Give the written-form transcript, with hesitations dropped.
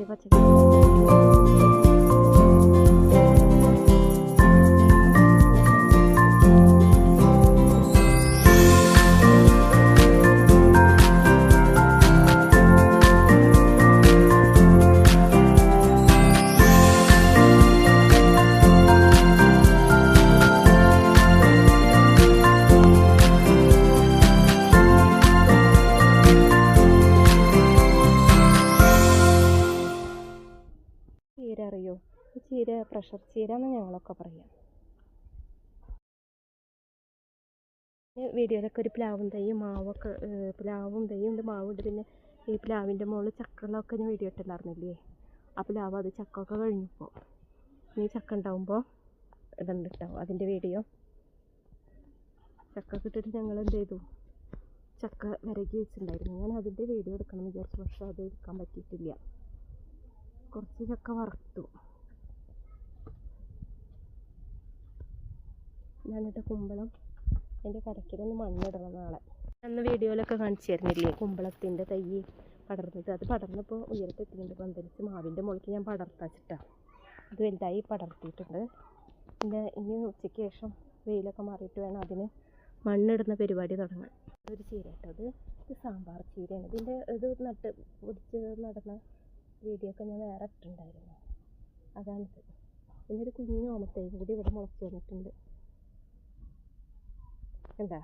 വീട്ടിൽ പച്ചക്കറി ചീര അറിയോ? ചീര പ്രഷർ ചീര എന്ന് ഞങ്ങളൊക്കെ പറയാം. വീഡിയോയിലൊക്കെ ഒരു പ്ലാവും തൈയും മാവൊക്കെ പ്ലാവും തൈയുണ്ട്, മാവുണ്ട്. പിന്നെ ഈ പ്ലാവിൻ്റെ മുകളിൽ ചക്കളൊക്കെ ഞാൻ വീഡിയോ ഇട്ടില്ലായിരുന്നില്ലേ? ആ പ്ലാവ് അത് ചക്കൊക്കെ കഴിഞ്ഞപ്പോൾ ഇനി ചക്ക ഉണ്ടാവുമ്പോൾ ഇടണ്ടിട്ടാവും അതിൻ്റെ വീഡിയോ. ചക്ക കിട്ടിയിട്ട് ഞങ്ങൾ എന്ത് ചെയ്തു, ചക്ക വിരകി വെച്ചിട്ടുണ്ടായിരുന്നു. ഞാൻ അതിൻ്റെ വീഡിയോ എടുക്കണം എന്ന് വിചാരിച്ചു, പക്ഷെ അത് എടുക്കാൻ പറ്റിയിട്ടില്ല. കുറച്ച് ചക്ക വറുത്തു. ഞാനിട്ട് കുമ്പളം അതിൻ്റെ കരക്കിലൊന്ന് മണ്ണിടണം നാളെ. അന്ന് വീഡിയോയിലൊക്കെ കാണിച്ചു തരുന്നില്ലേ കുമ്പളത്തിൻ്റെ തൈ പടർന്നിട്ട്? അത് പടർന്നപ്പോൾ ഉയരത്തെത്തിയിട്ടുണ്ട്. പന്തലിച്ച് മാവിൻ്റെ മുകളിലേക്ക് ഞാൻ പടർത്താച്ചിട്ടാണ്. അത് വലുതായി പടർത്തിയിട്ടുണ്ട്. പിന്നെ ഇനി ഉച്ചയ്ക്ക് ശേഷം വെയിലൊക്കെ മാറിയിട്ട് വേണം അതിന് മണ്ണിടുന്ന പരിപാടി തുടങ്ങാൻ. ഒരു ചീര കേട്ടോ, ഇത് സാമ്പാർ ചീരയാണ്. ഇതിൻ്റെ ഇത് നട്ട് പൊടിച്ച് നടന്ന വീഡിയോ ഒക്കെ ഞാൻ വേറെ ഇട്ടിട്ടുണ്ടായിരുന്നു. അതാണിത്. പിന്നെ ഒരു കുഞ്ഞു ഓമത്തയും കൂടി ഇവിടെ മുളച്ച് വന്നിട്ടുണ്ട്. എന്താ